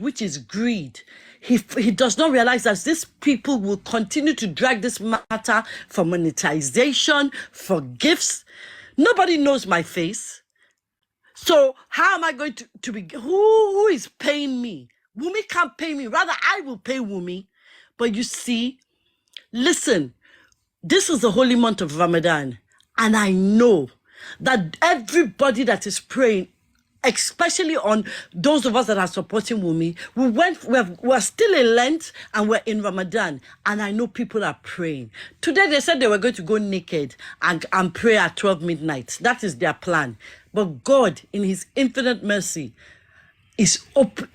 which is greed. He does not realize that these people will continue to drag this matter for monetization, for gifts. Nobody knows my face. So how am I going to be, who is paying me? Wumi can't pay me. Rather, I will pay Wumi. But you see, listen, this is the holy month of Ramadan. And I know that everybody that is praying, especially on those of us that are supporting Wumi, we're still in Lent and we're in Ramadan. And I know people are praying. Today they said they were going to go naked and pray at 12 midnight. That is their plan. But God, in his infinite mercy, is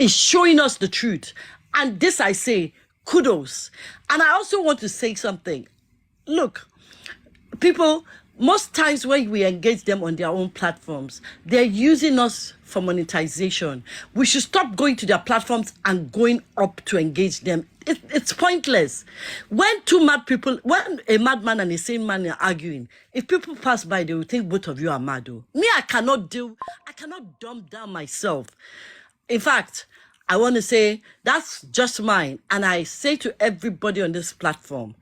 showing us the truth. And this I say, kudos. And I also want to say something. Look, people, most times when we engage them on their own platforms, they're using us for monetization. We should stop going to their platforms and going up to engage them. It's pointless. When a madman and a sane man are arguing, if people pass by, they will think both of you are mad. Me, I cannot dumb down myself. In fact, I want to say that's just mine. And I say to everybody on this platform,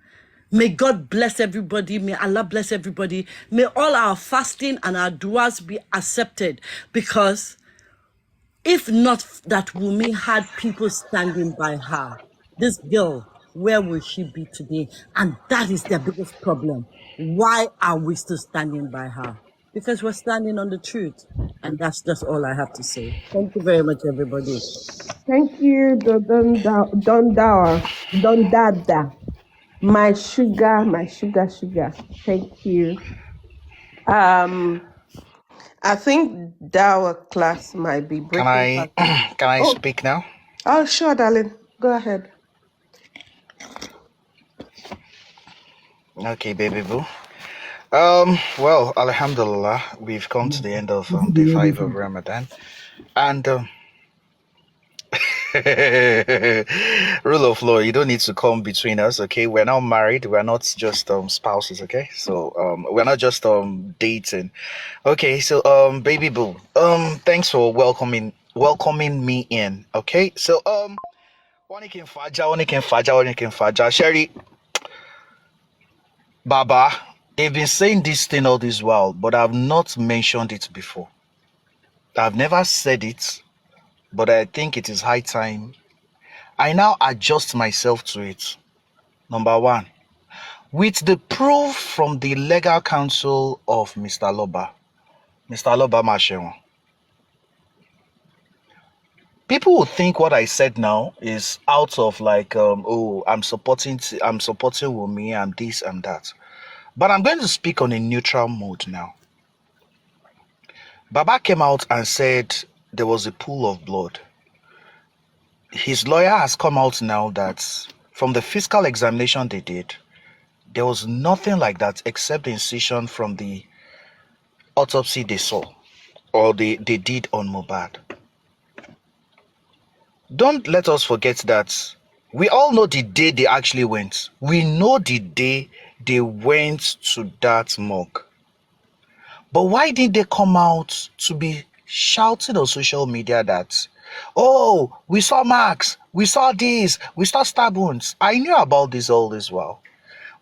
may God bless everybody. May Allah bless everybody. May all our fasting and our duas be accepted. Because if not that Wumi had people standing by her, this girl, where will she be today? And that is their biggest problem. Why are we still standing by her? Because we're standing on the truth. And that's just all I have to say. Thank you very much, everybody. Thank you, Don Dada. My sugar, sugar. Thank you. I think Dawa class might be Can breaking I fast. can I Oh, speak now? oh, sure, darling. Go ahead. Okay, baby boo. Well, Alhamdulillah, we've come to the end of day 5 of Ramadan, and rule of law, you don't need to come between us, okay? We're not married, we're not just spouses, okay? So we're not just dating. Okay, so baby boo, thanks for welcoming me in, okay? So one can faja, Sherry, Baba, they've been saying this thing all this while, but I've not mentioned it before. I've never said it, but I think it is high time I now adjust myself to it. Number one, with the proof from the legal counsel of Mr. Loba Masheron. People would think what I said now is out of like, oh, I'm supporting Wumi and this and that. But I'm going to speak on a neutral mode now. Baba came out and said there was a pool of blood. His lawyer has come out now that from the physical examination they did, there was nothing like that except the incision from the autopsy they saw or they did on Mohbad. Don't let us forget that we all know the day they actually went. We know the day they went to that morgue. But why did they come out to be shouting on social media that, oh, we saw marks, we saw this, we saw stab wounds? I knew about this all this while.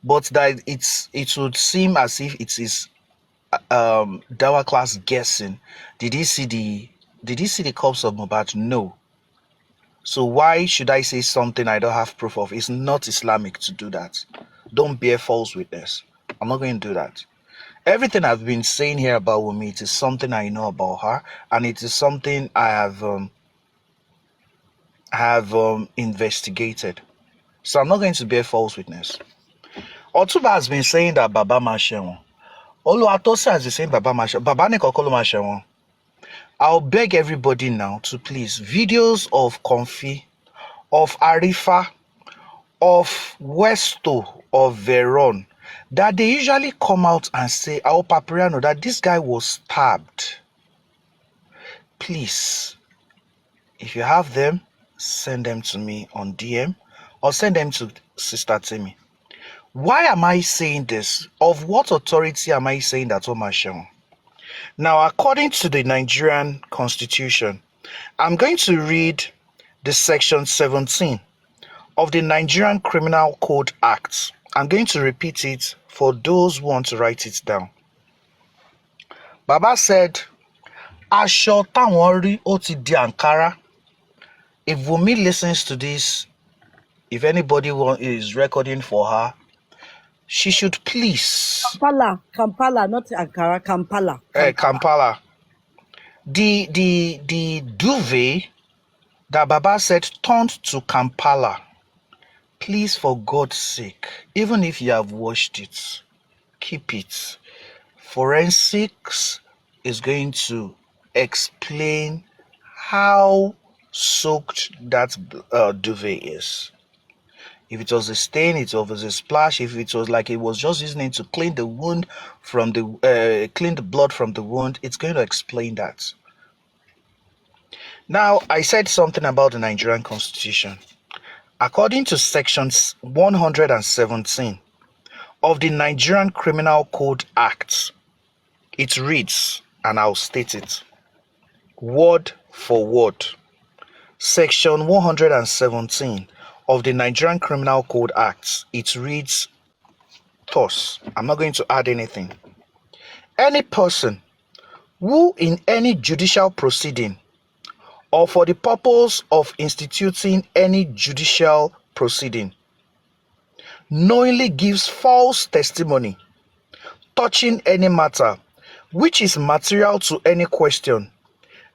But that it would seem as if it is Dawa class guessing. Did he see the corpse of Mohbad? No. So why should I say something I don't have proof of? It's not Islamic to do that. Don't bear false witness. I'm not going to do that. Everything I've been saying here about Wumi, it is something I know about her, and it is something I have investigated. So I'm not going to bear false witness. Otuba has been saying that Baba Masheron. Oluwatosi has been saying Baba Masheron. Baba Nikokolo Masheron. I'll beg everybody now to please, videos of Comfy, of Arifa, of Westo, of Veron, that they usually come out and say, our Papriano, that this guy was stabbed. Please, if you have them, send them to me on DM or send them to Sister Timmy. Why am I saying this? Of what authority am I saying that, Omasheron? Now, according to the Nigerian Constitution, I'm going to read the Section 17 of the Nigerian Criminal Code Act. I'm going to repeat it for those who want to write it down. Baba said, aṣọ táwọn rí ó ti di Ankara. If Wunmi listens to this, if anybody is recording for her, she should please. Kampala, not Ankara, Kampala. Kampala. The duvet that Baba said turned to Kampala. Please, for God's sake, even if you have washed it, keep it. Forensics is going to explain how soaked that duvet is. If it was a stain, it was a splash. If it was like it was just using it to clean the wound from the clean the blood from the wound, it's going to explain that. Now, I said something about the Nigerian Constitution. According to Section 117 of the Nigerian Criminal Code Act, it reads, and I'll state it, word for word. Section 117 of the Nigerian Criminal Code Act, it reads thus. I'm not going to add anything. Any person who in any judicial proceeding or for the purpose of instituting any judicial proceeding knowingly gives false testimony touching any matter which is material to any question,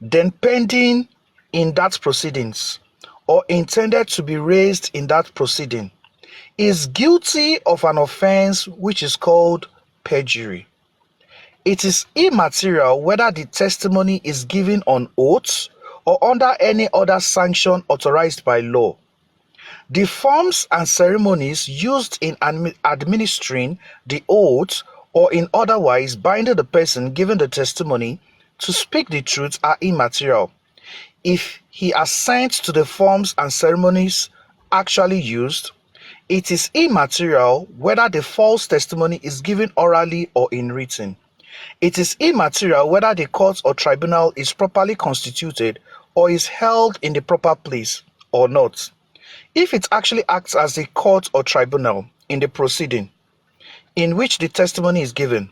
then pending in that proceedings or intended to be raised in that proceeding, is guilty of an offense which is called perjury. It is immaterial whether the testimony is given on oath or under any other sanction authorized by law. The forms and ceremonies used in administering the oath or in otherwise binding the person giving the testimony to speak the truth are immaterial. If he assents to the forms and ceremonies actually used, it is immaterial whether the false testimony is given orally or in written. It is immaterial whether the court or tribunal is properly constituted or is held in the proper place or not. If it actually acts as a court or tribunal in the proceeding in which the testimony is given,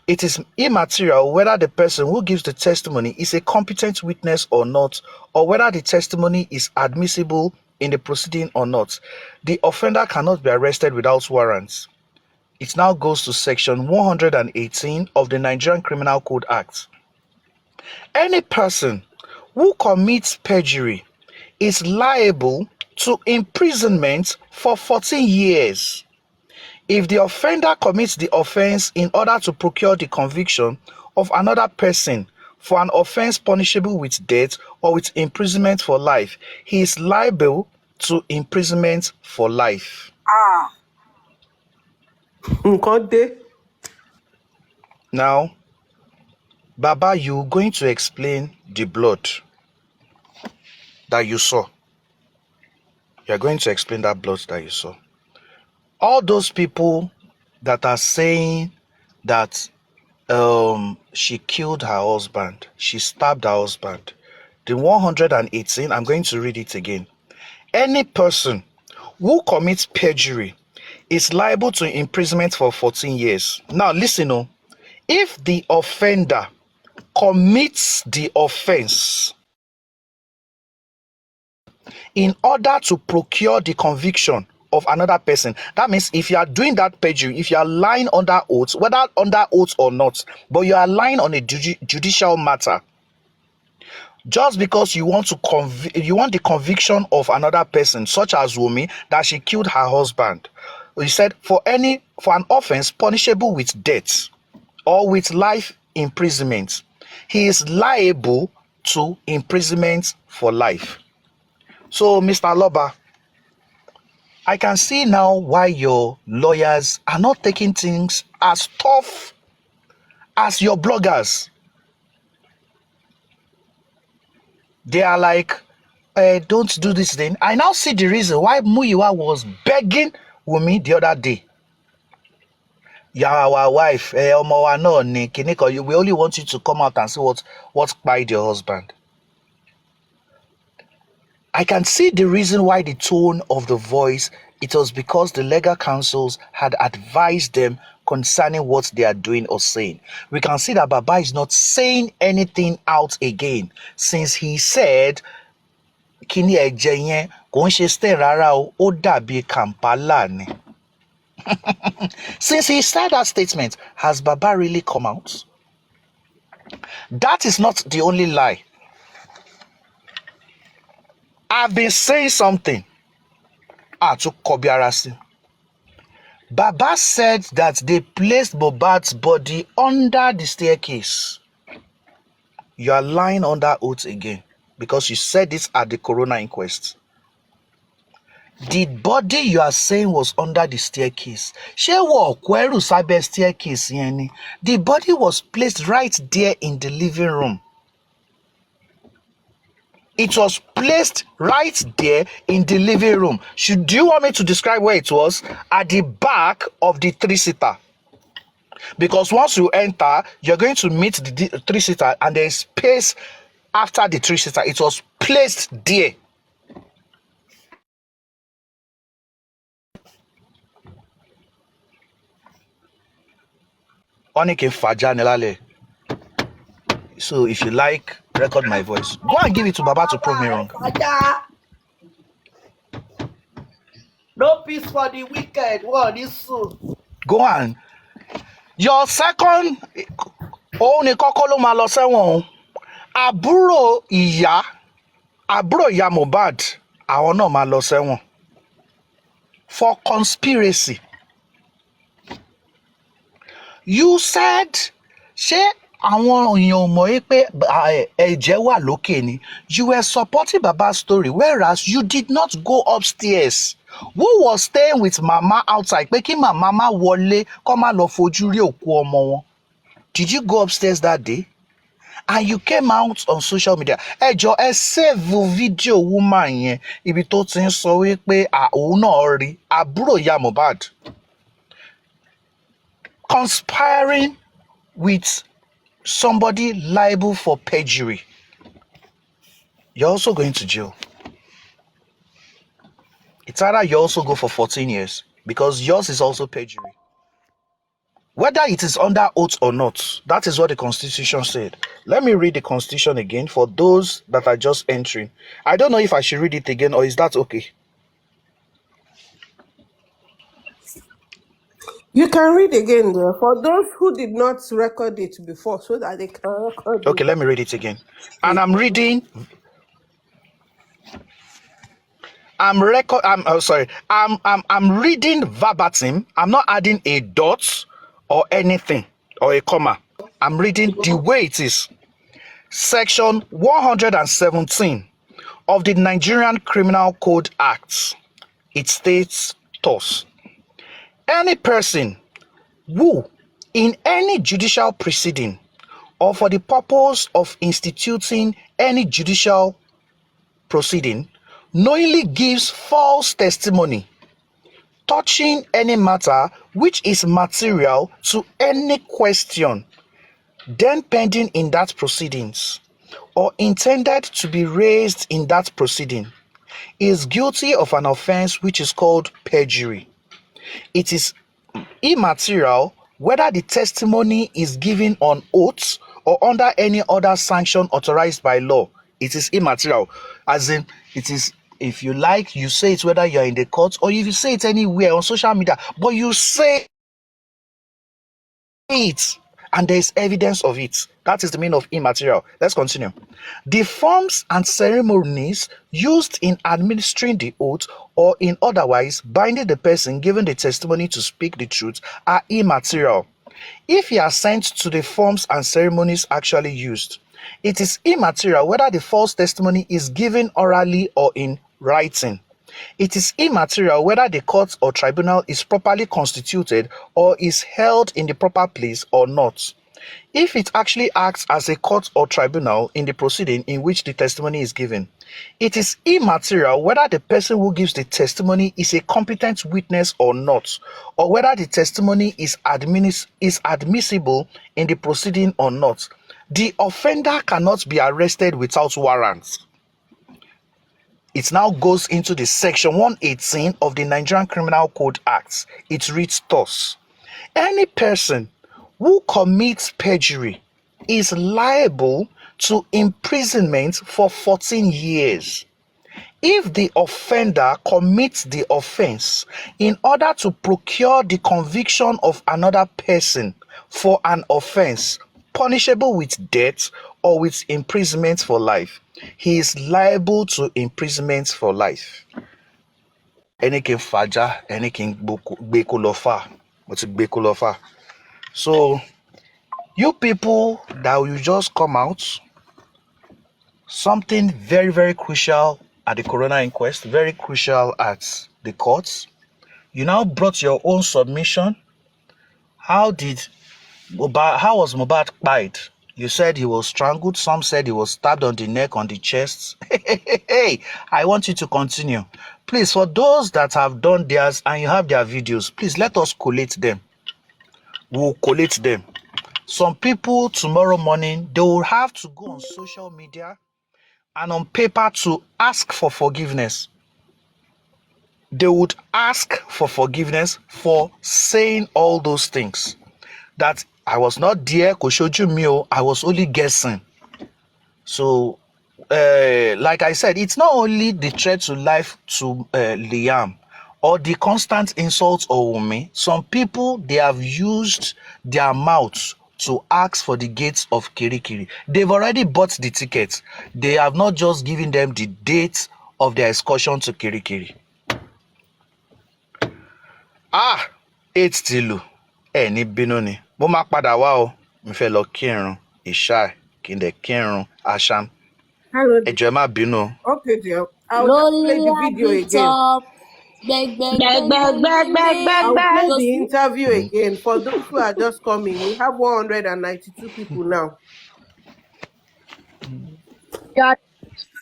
it is immaterial whether the person who gives the testimony is a competent witness or not, or whether the testimony is admissible in the proceeding or not. The offender cannot be arrested without warrants. It now goes to Section 118 of the Nigerian Criminal Code Act. Any person who commits perjury is liable to imprisonment for 14 years. If the offender commits the offense in order to procure the conviction of another person for an offense punishable with death or with imprisonment for life, he is liable to imprisonment for life. Now, Baba, you're going to explain the blood that you saw. You're going to explain that blood that you saw. All those people that are saying that she killed her husband, she stabbed her husband. The 118, I'm going to read it again. Any person who commits perjury is liable to imprisonment for 14 years. Now listen, if the offender commits the offense in order to procure the conviction of another person, that means if you are doing that perjury, if you are lying under oath, whether under oath or not, but you are lying on a judicial matter, just because you want the conviction of another person, such as Wunmi, that she killed her husband. You said for an offense punishable with death or with life imprisonment, he is liable to imprisonment for life. So, Mr. Loba, I can see now why your lawyers are not taking things as tough as your bloggers. They are like, don't do this thing. I now see the reason why Muyiwa was begging Wunmi the other day. You're our wife. We only want you to come out and say what spied your husband. I can see the reason why the tone of the voice, it was because the legal counsels had advised them concerning what they are doing or saying. We can see that Baba is not saying anything out again since he said, Kini ẹ̀jẹ̀ yẹn kò ń ṣe stain rárá o, ó dàbí Kampala ni. Since he said that statement, has Baba really come out? That is not the only lie. I've been saying something. To Kobiarasi. Baba said that they placed Mohbad's body under the staircase. You are lying under oath again because you said this at the coroner inquest. The body you are saying was under the staircase. Ṣé wọ́n kó ẹrù sábẹ́ staircase yẹn ni? The body was placed right there in the living room. It was placed right there in the living room. Do you want me to describe where it was? At the back of the three-seater. Because once you enter, you're going to meet the three-seater and there's space after the three-seater. It was placed there. So if you like, record my voice. Go and give it to Baba to prove me wrong. No peace for the wicked. What is so? Go on. Your second òun ni kọ́kọ́ ló máa lọ sẹ́wọ̀n. Àbúrò ìyá Mohbad àwọn náà máa lọ sẹ́wọ̀n for conspiracy. You said ṣé àwọn èèyàn mọ̀ pé ẹ̀jẹ̀ wà lókè ni? You were supporting Baba's story whereas you did not go upstairs. Who was staying with Mama outside pé kí Mama má wọlé kó má lọ fojú rí òkú ọmọ wọn? Did you go upstairs that day? And you came out on social media. Ẹ jọ̀ọ́ ẹ save video woman yẹn ibi tó ti ń sọ wípé òun náà rí àbúrò ìyá Mohbad conspiring with somebody liable for perjury. You're also going to jail. It's either you also go for 14 years because yours is also perjury. Whether it is under oath or not, that is what the Constitution said. Let me read the Constitution again for those that are just entering. I don't know if I should read it again or is that okay? You can read again there for those who did not record it before so that they can record it. Okay, let me read it again. And I'm reading. I'm reading verbatim. I'm not adding a dot or anything or a comma. I'm reading the way it is. Section 117 of the Nigerian Criminal Code Act. It states thus: any person who, in any judicial proceeding or for the purpose of instituting any judicial proceeding, knowingly gives false testimony touching any matter which is material to any question then pending in that proceedings or intended to be raised in that proceeding is guilty of an offense which is called perjury. It is immaterial whether the testimony is given on oath or under any other sanction authorized by law. It is immaterial, as in it is, if you like, you say it whether you're in the court or if you say it anywhere on social media, but you say it and there is evidence of it. That is the meaning of immaterial. Let's continue. The forms and ceremonies used in administering the oath or in otherwise binding the person giving the testimony to speak the truth are immaterial. If he assents to the forms and ceremonies actually used, it is immaterial whether the false testimony is given orally or in writing. It is immaterial whether the court or tribunal is properly constituted or is held in the proper place or not. If it actually acts as a court or tribunal in the proceeding in which the testimony is given, it is immaterial whether the person who gives the testimony is a competent witness or not, or whether the testimony is admissible in the proceeding or not. The offender cannot be arrested without warrant. It now goes into the section 118 of the Nigerian Criminal Code Act. It reads thus: any person who commits perjury is liable to imprisonment for 14 years. If the offender commits the offense in order to procure the conviction of another person for an offense punishable with death or with imprisonment for life, he is liable to imprisonment for life. Anything faja, anything bekolofa, what's bekolofa? So you people that will just come out, something very, very crucial at the coroner inquest, very crucial at the courts. You now brought your own submission. How was Mohbad died? You said he was strangled. Some said he was stabbed on the neck, on the chest. Hey, I want you to continue. Please, for those that have done theirs and you have their videos, please let us collate them. We'll collate them. Some people tomorrow morning, they will have to go on social media and on paper to ask for forgiveness. They would ask for forgiveness for saying all those things. That I was not there, Koshoju Mio, I was only guessing. So, like I said, it's not only the threat to life to Liam or the constant insults of Wunmi. Some people, they have used their mouths to ask for the gates of Kirikiri. They've already bought the tickets. They have not just given them the date of their excursion to Kirikiri. Ah, it's Tilu. Ní bínú ni. Mo máa padà wá o. Mo fẹ́ lọ kírun, ìṣá, kí n dẹ̀ kírun, àṣàm. Hello. Ẹ jọ̀ọ́ ẹ má bínú o. Okay, dear. I'll just play the video again. I'll play the interview again. For those who are just coming, we have 192 people now. Got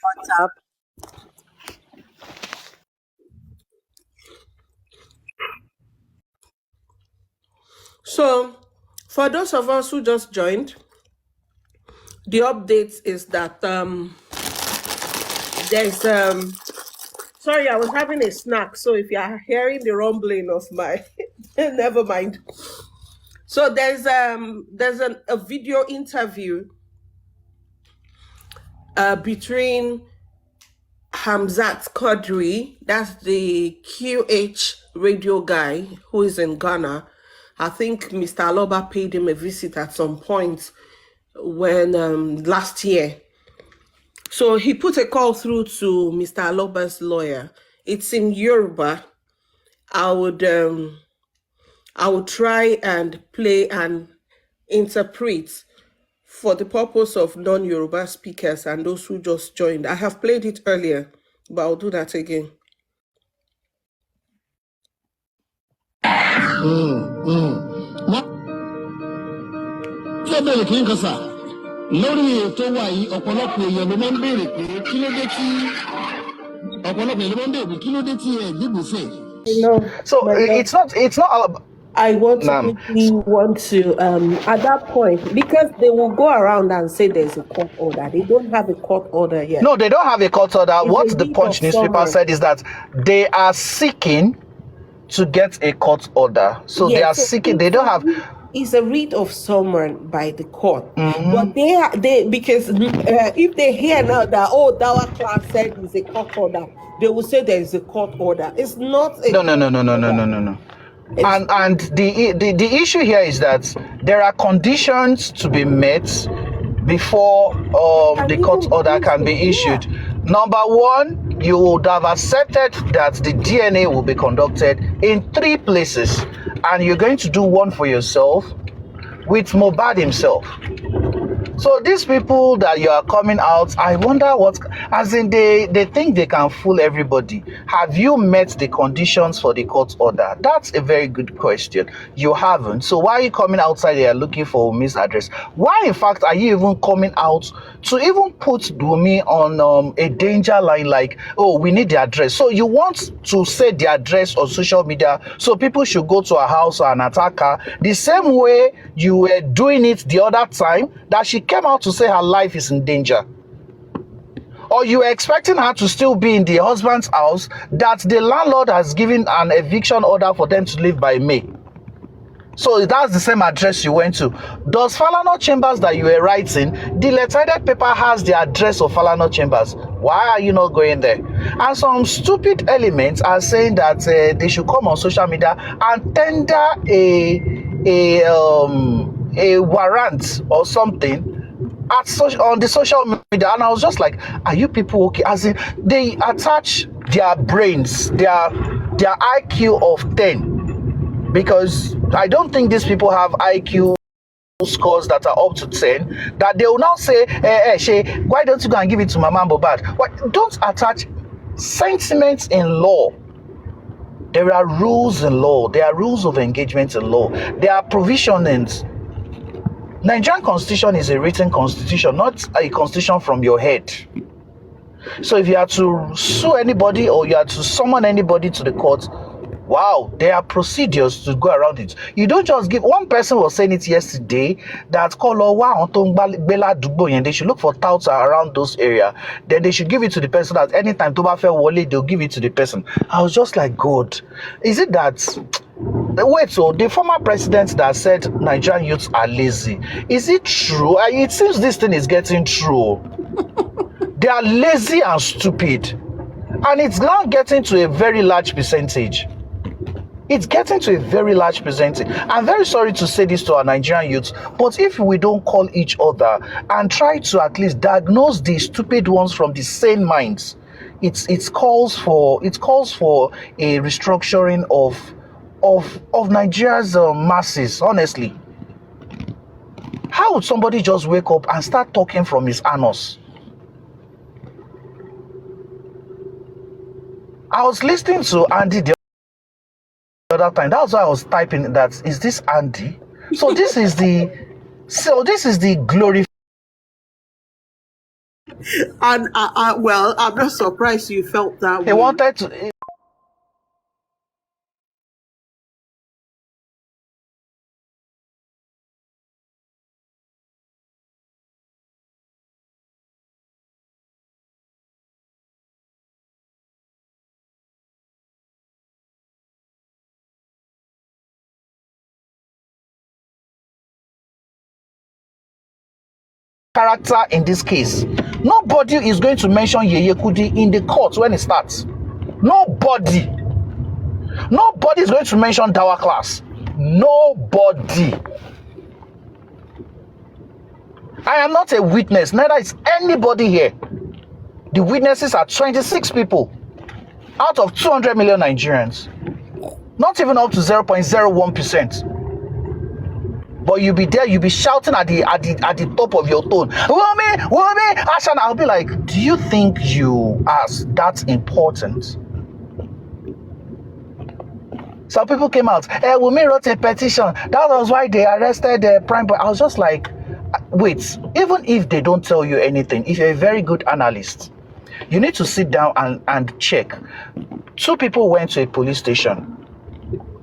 WhatsApp. So, for those of us who just joined, the update is that there's sorry, I was having a snack, so if you are hearing the rumbling of my never mind. So there's a video interview between Hamzat Qadri, that's the QH radio guy who is in Ghana. I think Mr. Aloba paid him a visit at some point when last year. So he put a call through to Mr. Aloba's lawyer. It's in Yoruba. I would try and play and interpret for the purpose of non-Yoruba speakers and those who just joined. I have played it earlier, but I'll do that again. Lórí ètò wa yìí ọ̀pọ̀lọpọ̀ èèyàn ló máa ń béèrè pé kí ló dé tí ọ̀pọ̀lọpọ̀ èèyàn ló máa ń béèrè pé kí ló dé tí ẹ̀ gbígbèsè. So it's not all about. I want to at that point, because they will go around and say there's a court order. They don't have a court order yet. No, they don't have a court order. It's What the Punch newspaper said is that they are seeking to get a court order. So Yes, they are so seeking. They don't have. It's a writ of summon by the court, but they because if they hear now that Dawa class said it's a court order, they will say there is a court order. It's not a No. And the issue here is that there are conditions to be met before the court order can be issued. Number one, you would have accepted that the DNA will be conducted in 3 places, and you're going to do one for yourself with Mohbad himself. So these people that you are coming out, I wonder what, as in they think they can fool everybody. Have you met the conditions for the court order? That's a very good question. You haven't. So why are you coming outside there looking for Wumi's address? Why, in fact, are you even coming out to even put Wumi on a danger line like, oh, we need the address? So you want to say the address on social media so people should go to her house and attack her the same way you were doing it the other time that she came out to say her life is in danger. Or you are expecting her to still be in the husband's house that the landlord has given an eviction order for them to live by May? So that's the same address you went to. Does Falana Chambers that you were writing, the letterheaded paper has the address of Falana Chambers? Why are you not going there? And some stupid elements are saying that they should come on social media and tender a warrant or something on the social media. And I was just like, are you people okay? As in, they attach their brains, their IQ of 10. Because I don't think these people have IQ scores that are up to 10, that they will now say, Shay, why don't you go and give it to Mama Mohbad? Why don't attach sentiments in law? There are rules in law. There are rules of engagement in law. There are provisionings. Nigerian constitution is a written constitution, not a constitution from your head. So if you are to sue anybody or you are to summon anybody to the court, wow, there are procedures to go around it. You don't just give. One person was saying it yesterday that they should look for touts around those areas. Then they should give it to the person at any time. They'll give it to the person. I was just like, God, is it that? Wait, so the former president that said Nigerian youths are lazy, is it true? It seems this thing is getting true. They are lazy and stupid. And it's now getting to a very large percentage. It's getting to a very large percentage. I'm very sorry to say this to our Nigerian youths, but if we don't call each other and try to at least diagnose the stupid ones from the sane minds, it calls for a restructuring of Nigeria's masses. Honestly, how would somebody just wake up and start talking from his anus? I was listening to Andy the other time. That's why I was typing that. Is this Andy? So this is the glory. And well, I'm not surprised you felt that He way. wanted to. Character in this case. Nobody is going to mention Yeye Kudi in the court when it starts. Nobody is going to mention Dawa Class. Nobody. I am not a witness, neither is anybody here. The witnesses are 26 people out of 200 million Nigerians. Not even up to 0.01%. But you'll be there, you'll be shouting at the top of your tone. Wumi, Ashana. I'll be like, do you think you are that important? Some people came out, Wumi wrote a petition. That was why they arrested the Prime Boy. I was just like, wait, even if they don't tell you anything, if you're a very good analyst, you need to sit down and check. 2 people went to a police station.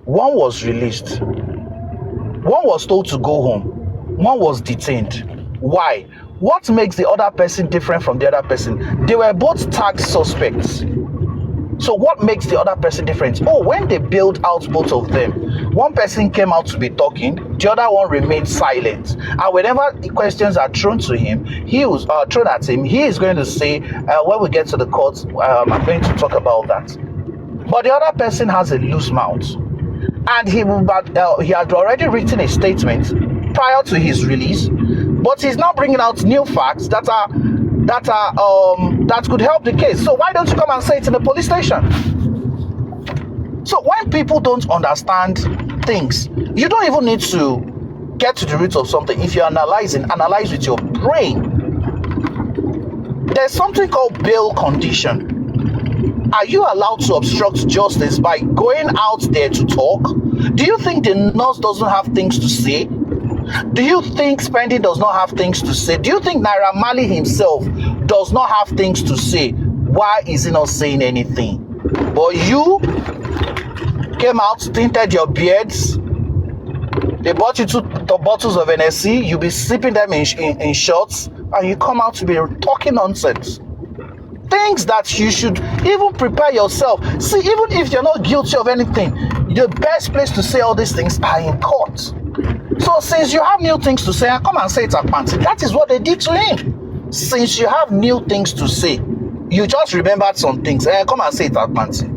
1 was released. 1 was told to go home. 1 was detained. Why? What makes the other person different from the other person? They were both tagged suspects. So what makes the other person different? Oh, when they bailed out both of them, 1 person came out to be talking, the other one remained silent. And whenever the questions are thrown to him, he was thrown at him, he is going to say, when we get to the court, I'm going to talk about that. But the other person has a loose mouth. And he had already written a statement prior to his release, but he's now bringing out new facts that could help the case. So why don't you come and say it in the police station? So when people don't understand things, you don't even need to get to the root of something. If you're analyze with your brain. There's something called bail condition. Are you allowed to obstruct justice by going out there to talk? Do you think the nurse doesn't have things to say? Do you think Spending does not have things to say? Do you think Naira Marley himself does not have things to say? Why is he not saying anything? But you came out, tinted your beards. They bought you 2 bottles of NSC. You be sipping them in shots, and you come out to be talking nonsense. things that you should even prepare yourself. See, even if you're not guilty of anything, the best place to say all these things are in court. So since you have new things to say, come and say it at Panti. That is what they did to him. Since you have new things to say, you just remembered some things. Come and say it at Panti.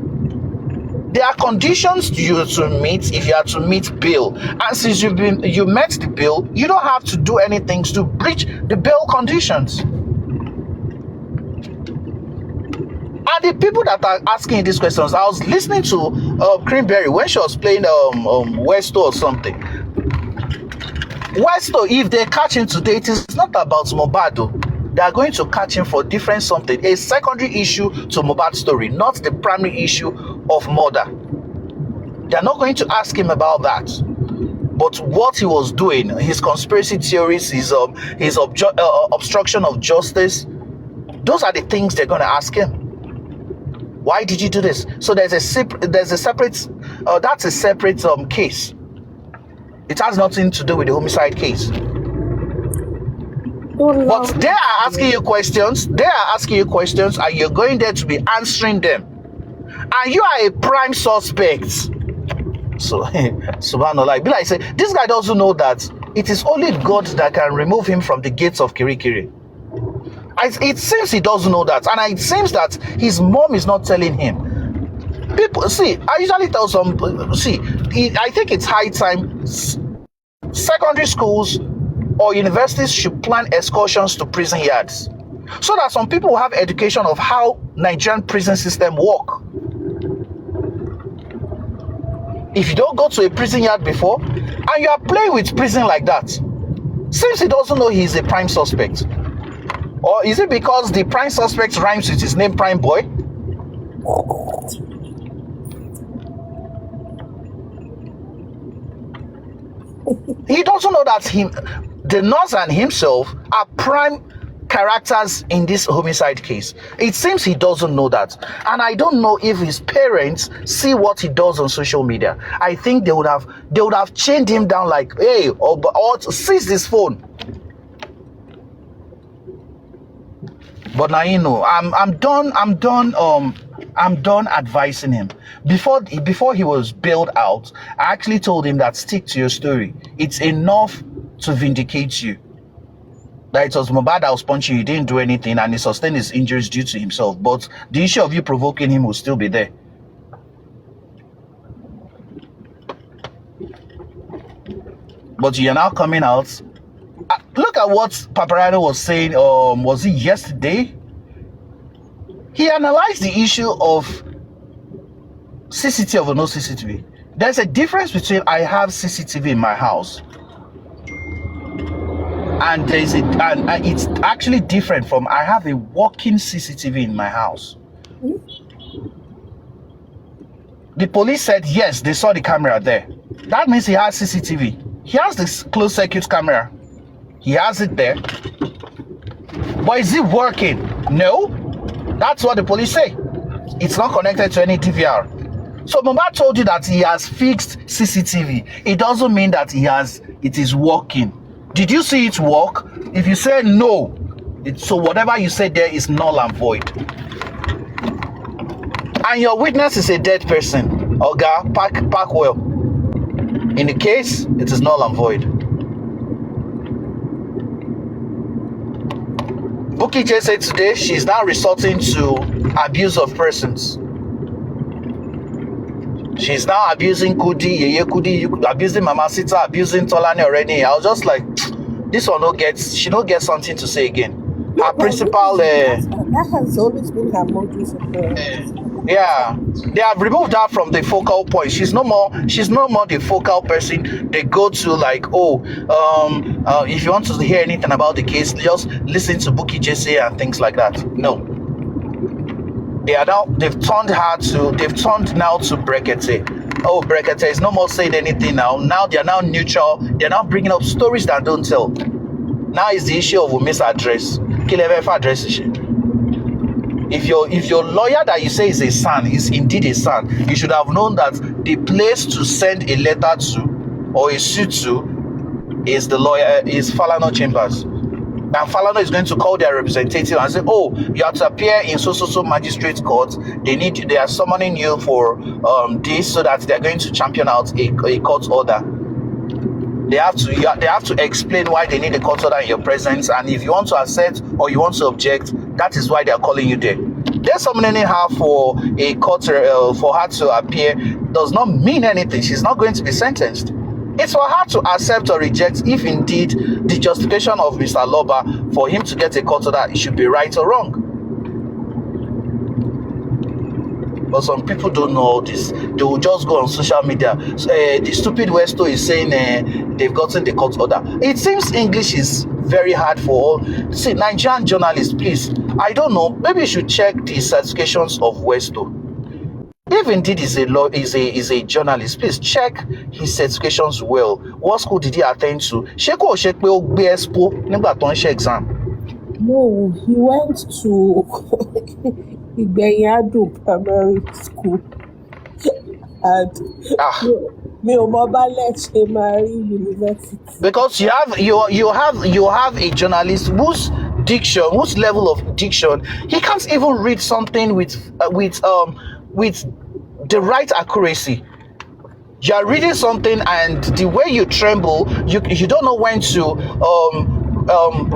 There are conditions you to meet if you are to meet bail. And since you met the bail, you don't have to do anything to breach the bail conditions. And the people that are asking these questions, I was listening to Creamberry when she was playing Westo or something. Westo, if they catch him today, it is not about Mohbad. They are going to catch him for different something, a secondary issue to Mohbad's story, not the primary issue of murder. They are not going to ask him about that. But what he was doing, his conspiracy theories, his obstruction of justice, those are the things they're going to ask him. Why did you do this? So that's a separate case. It has nothing to do with the homicide case. But they are asking you questions. They are asking you questions, and you're going there to be answering them. And you are a prime suspect. So, subhanallah, be like say, this guy doesn't know that it is only God that can remove him from the gates of Kirikiri. It seems he doesn't know that, and it seems that his mom is not telling him. People, see, I usually tell some, I think it's high time secondary schools or universities should plan excursions to prison yards, so that some people will have education of how Nigerian prison system work. If you don't go to a prison yard before, and you are playing with prison like that, seems he doesn't know he's a prime suspect. Or is it because the prime suspect rhymes with his name, Prime Boy? He doesn't know that the nurse and himself are prime characters in this homicide case. It seems he doesn't know that. And I don't know if his parents see what he does on social media. I think they would have chained him down like, hey, or seize his phone. But now, you know, I'm done advising him. Before he was bailed out, I actually told him that stick to your story. It's enough to vindicate you. That it was Mohbad that was punching you, he didn't do anything, and he sustained his injuries due to himself. But the issue of you provoking him will still be there. But you're now coming out. Look at what Paparazzo was saying. Was it yesterday? He analyzed the issue of CCTV or no CCTV. There's a difference between I have CCTV in my house, and it's actually different from I have a working CCTV in my house. The police said yes, they saw the camera there. That means he has CCTV. He has this closed circuit camera. He has it there. But is it working? No. That's what the police say. It's not connected to any DVR. So Mohbad told you that he has fixed CCTV. It doesn't mean that it is working. Did you see it work? If you say no, so whatever you said there is null and void. And your witness is a dead person. Oga, pack well. In the case, it is null and void. Bukky J said today she's now resorting to abuse of persons. She's now abusing Kudi, Yeye Kudi, abusing Mama Sita, abusing Tolani already. I was just like, this one she don't get something to say again. Her principal, that has always been her modus operandi. Yeah, they have removed her from the focal point. She's no more the focal person they go to, like, if you want to hear anything about the case, just listen to Bukky Jesse and things like that. No. They've turned now to Brekete. Oh, Brekete is no more saying anything now. Now they're now neutral. They're now bringing up stories that don't tell. Now is the issue of Ume's address. Address. If your lawyer that you say is a son is indeed a son, you should have known that the place to send a letter to or a suit to is the lawyer, is Falana Chambers. And Falana is going to call their representative and say, "Oh, you have to appear in so magistrate court. They are summoning you for this, so that they're going to champion out a court order." They have to explain why they need a court order in your presence, and if you want to accept or you want to object, that is why they are calling you there. They're summoning her for a court for her to appear does not mean anything. She's not going to be sentenced. It's for her to accept or reject if indeed the justification of Mr. Loba for him to get a court order should be right or wrong. But some people don't know all this. They will just go on social media. The stupid Westo is saying they've gotten the court order. It seems English is very hard for all. See, Nigerian journalists, please. I don't know. Maybe you should check the certifications of Westo. If indeed is a journalist, please check his certifications well. What school did he attend to? Sheko Shekpe Ogbe Expo nígbà tó ń ṣe exam. No, he went to Igbenyadu Primary School. And mi ò mọ balẹ̀ ṣe máa rí university. Because you have a journalist whose level of diction, he can't even read something with the right accuracy. You are reading something and the way you tremble, you don't know when to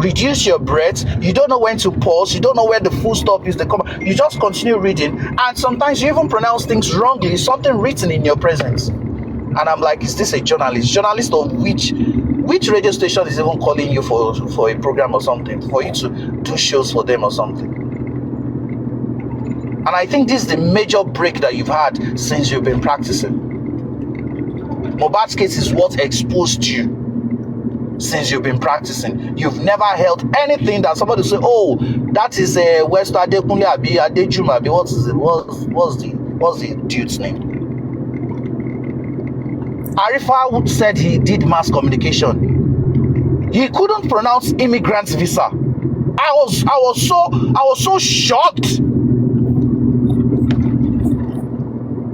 reduce your breath, you don't know when to pause, you don't know where the full stop is, the comma. You just continue reading, and sometimes you even pronounce things wrongly, something written in your presence. And I'm like, is this a journalist? Journalist of which radio station is even calling you for a program or something, for you to do shows for them or something? And I think this is the major break that you've had since you've been practicing. Mohbad's case is what exposed you since you've been practicing. You've never held anything that somebody say, "Oh, that is a West Adekunle Abi Adejuma Abi." What's the dude's name? Arifa said he did mass communication. He couldn't pronounce immigrant visa. I was so shocked.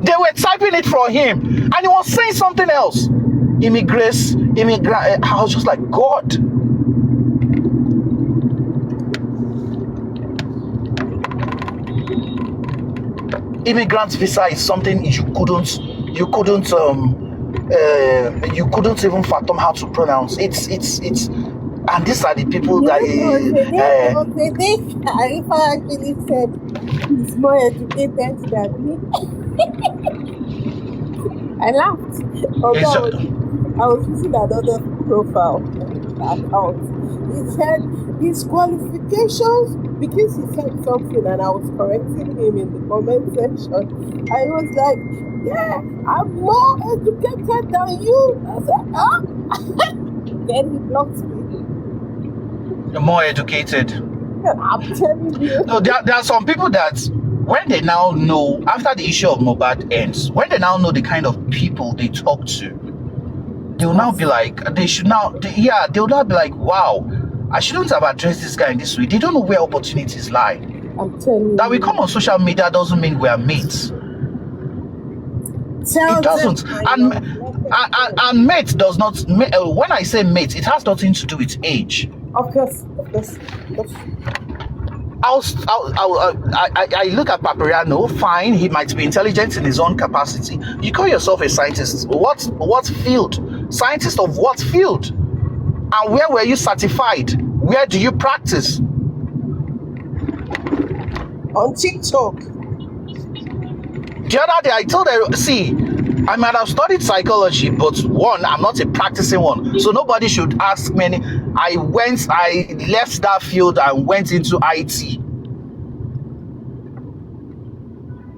They were typing it for him, and he was saying something else. Immigrant. I was just like, God. Immigrant visa is something you couldn't even fathom how to pronounce. It's and these are the people that Arifa actually said he's more educated than me. I laughed. I was using another profile account. He said his qualifications, because he said something and I was correcting him in the comment section. I was like, "Yeah, I'm more educated than you." I said, "Ah." Then he blocked me. You're more educated. I'm telling you. No, there are some people that when they now know, after the issue of Mohbad ends, when they now know the kind of people they talk to, they will now be like, they'll now be like, wow, I shouldn't have addressed this guy in this way. They don't know where opportunities lie. I'm telling you. That we come on social media doesn't mean we are mates. It doesn't. And mate does not, when I say mate, it has nothing to do with age. Of course. I look at Papariano, fine, he might be intelligent in his own capacity. You call yourself a scientist. What field? Scientist of what field? And where were you certified? Where do you practice? On TikTok. The other day I told her, see, I might have studied psychology, but one, I'm not a practicing one. So nobody should ask me. I left that field and went into IT.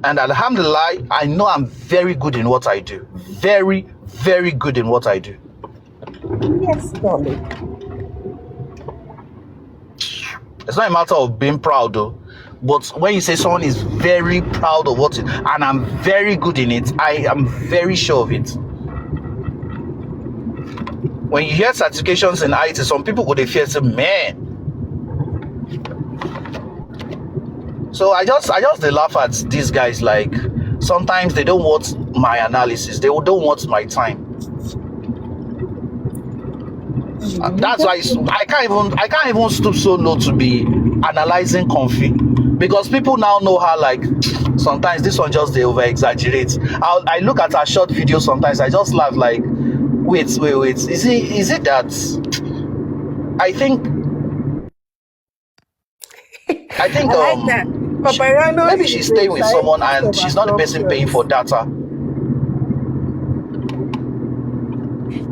And alhamdulillah, I know I'm very good in what I do. Very, very good in what I do. Yes, darling. It's not a matter of being proud though. But when you say someone is very proud of what, and I'm very good in it, I am very sure of it. When you hear certifications in IT, some people go, they fear, say, man. So I just they laugh at these guys. Like sometimes they don't want my analysis, they don't want my time. That's why I can't even stoop so low to be analyzing Comfy, because people now know her. Like, sometimes this one just they over exaggerate. I look at her short video sometimes, I just laugh like, wait, is it that I think I like that. Paparano maybe is she's the staying with someone scientist and of she's not the person paying for assumptions. data.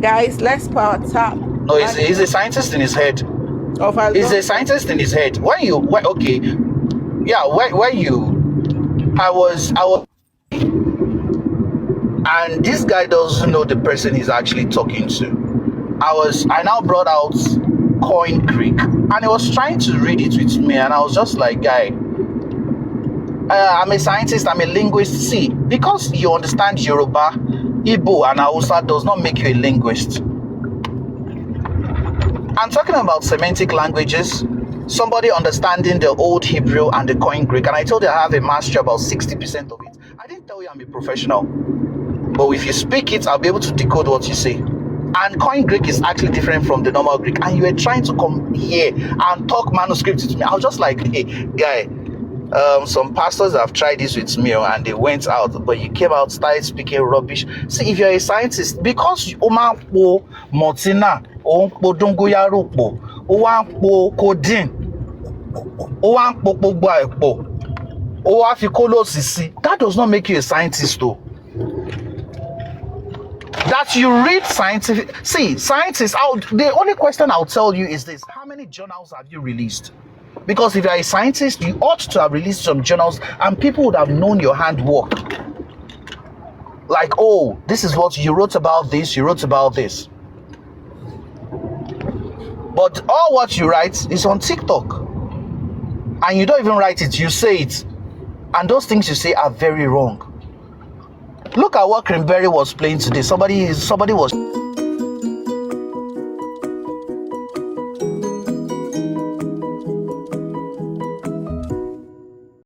Guys, let's power tap. No, he's a scientist in his head. Of He's a assumptions. scientist in his head. Okay, yeah, when you I was and this guy doesn't know the person he's actually talking to. I now brought out Coin Creek and he was trying to read it with me, and I was just like, guy, I'm a scientist, I'm a linguist. See, because you understand Yoruba, Igbo, and Hausa does not make you a linguist. I'm talking about semantic languages, somebody understanding the old Hebrew and the Coin Greek, and I told you I have a mastery about 60% of it. I didn't tell you I'm a professional, but if you speak it, I'll be able to decode what you say. And Coin Greek is actually different from the normal Greek, and you were trying to come here and talk manuscript with me. I was just like, hey, guy, some pastors have tried this with me and they went out, but you came out, started speaking rubbish. See, if you're a scientist, because po Mortina, po Dongoyaro po codeine, po that does not make you a scientist though. That you read scientific, see, scientists out, the only question I'll tell you is this: how many journals have you released? Because if you're a scientist, you ought to have released some journals and people would have known your handwork. Like, oh, this is what you wrote about this, you wrote about this. But all what you write is on TikTok. And you don't even write it, you say it. And those things you say are very wrong. Look at what Cranberry was playing today. Somebody was